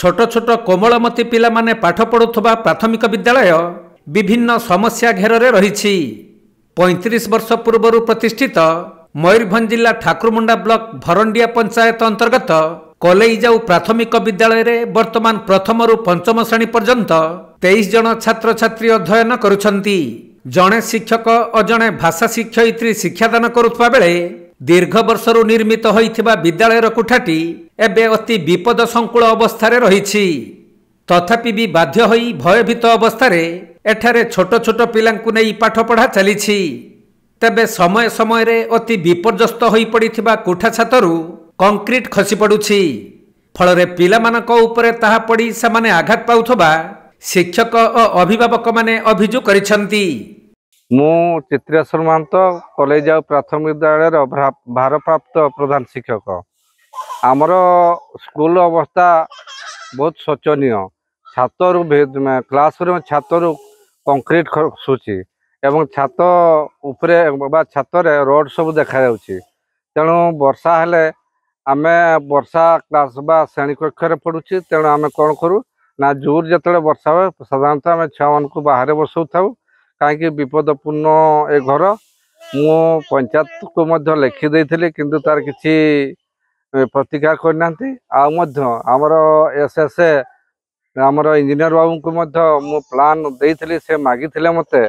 छोट छोट कोमलमती पिला माने पाठ पढ़ुवा प्राथमिक विद्यालय विभिन्न समस्या घेर में रही। 35 वर्ष पूर्व प्रतिष्ठित मयूरभंज जिला ठाकुरमुंडा ब्लॉक भरंडिया पंचायत अंतर्गत कलेईजाऊ प्राथमिक विद्यालय रे वर्तमान प्रथम रु पंचम श्रेणी पर्यंत 23 जन छात्र छात्री अध्ययन करुछंती। जड़े शिक्षक और जड़े भाषा शिक्षयित्री शिक्षादान करुवा बेले दीर्घ वर्षर निर्मित होइथिबा विद्यालयर कोठाटी एबे अति विपद संकुल अवस्था रही। तथापि भी बाध्य होई भयभीत अवस्था एठारे छोट छोट पिलांकु नै पाठ पढ़ा चली। तेबे समय समय रे अति विपर्यस्त होई पड़िथिबा कोठा छातरु कंक्रीट खसी पड़ुछि। फलरे पिलामानक उपरे ताहा पड़ी सेमाने आघात पाउथबा शिक्षक और अभिभावक माने अभियोग करिसंती। मु चित्रेश्वर महंत कलेईजाऊ प्राथमिक विद्यालय भारप्राप्त प्रधान शिक्षक। आमर स्कूल अवस्था बहुत शोचनीय। छातर क्लासरूम छातर कंक्रीट खसुची एवं छात उपरे छातर रोड सब देखा जाउची। तेणु वर्षा हेले आमे वर्षा क्लास बा श्रेणी कक्ष पढ़ुची। तेणु आमे कौन करूँ ना जोर जिते वर्षा हुए साधारणतः आम छुआ मान बाहर बसौ थाऊ कहीं विपदपूर्ण ए घर। मु पंचायत को लिखि देइथिली किंतु तार किसी प्रतिकार करना। आमर एसएसए आमर इंजीनियर बाबू को मु प्लान देइथिली से मागिथिले मते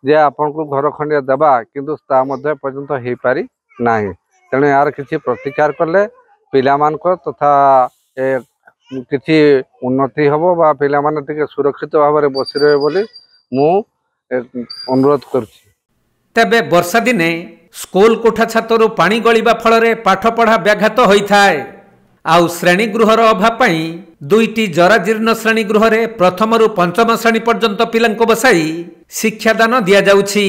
जे आपन को घर खंडिया देबा किंतु ता मध्ये पर्यंत हो पारि नाही। तेणु यार किसी प्रतिकार कले पिला मानक तथा किसी उन्नति हम बा पिला माने टिके सुरक्षित भाव में बसी रहे बोली मु अनुरोध करुछि। तेबे वर्षा दिने स्कूल कोठा छातरु पानी गलिबा फल पाठ पढ़ा व्याघात होइथाय। आउ श्रेणी गृहर अभाव पाई दुईटी जराजीर्ण श्रेणी गृह रे प्रथम रु पंचम श्रेणी पर्यंत पिलांको बसाई शिक्षादान दिया जाउछि।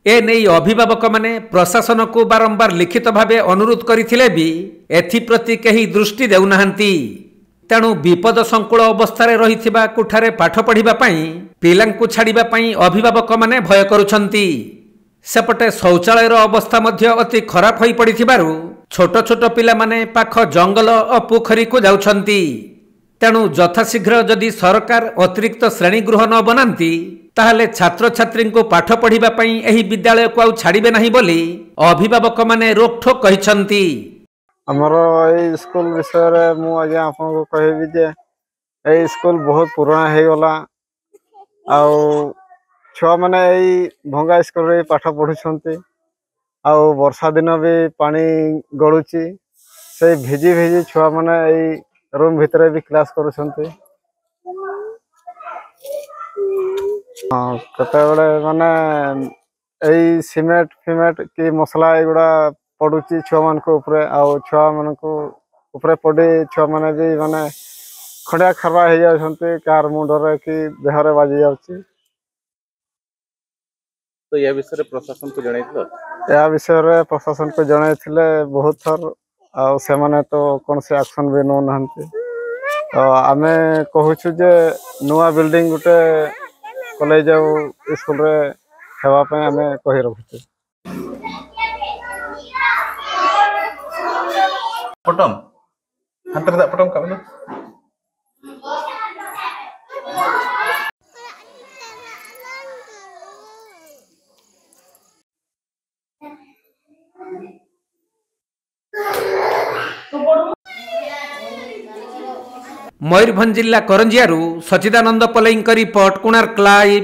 ए नै अभिभावक माने प्रशासन को बारंबार लिखित भावे अनुरोध करथिले भी एथिप्रति केही दृष्टि देउनाहांती। तेणु विपद संकुल अवस्था रही कोठारे पाठ पढ़िबा पई पिलांकु छाड़िबा पई अभिभावक माने भय करुछंती। सेपटे शौचालयर अवस्था मध्य अति खराब होई पड़िथिबारु छोट छोट पिला माने पाख जंगल और पोखरी को जाउछंती। तेणु यथाशीघ्र जदि सरकार अतिरिक्त श्रेणी गृह न बनांती ताहले छात्र छात्री को पाठ पढ़िबा पई एही विद्यालय को आउ छाड़िबे नाही बोली अभिभावक माने रोकठोक कहिसंती। हमर ए स्कूल विषय रे मु आज्ञा आपन को कहबी जे ए स्कूल बहुत पुराना हे गला। आउ छुआ माने ए भंगा स्कूल रे पाठ पढुछंती। आउ वर्षा दिन भी पानी गळुची से भिजी भिजी छुआ माने ए रूम भितरे भी क्लास करुछंती। हां कते बडे माने ए सीमेंट फिमेंट की मसला एगुडा पड़ुची छुआ मान को ऊपर आउ छुआ मान को ऊपर पड़ी छुआ माने भी माने खड़िया खरबा हो जाउछंती कार मुंडरे कि देहरे बाजी जाउची। तो या विषय प्रशासन को जणाइथिलो? या विषय प्रशासन को जणाइथिले बहुत थर आ से माने तो कौन से एक्शन भी न नहंती। तो आमे कहूछु जे नुआ बिल्डिंग गुटे कलेईजाऊ स्कूल रे हेवा पे आमे कहि रखुछु। पटम अंतर दा पटम का मयूरभंज जिला करंजियारू सचिदानंद पलईंक रिपोर्ट कोणार्क लाइव।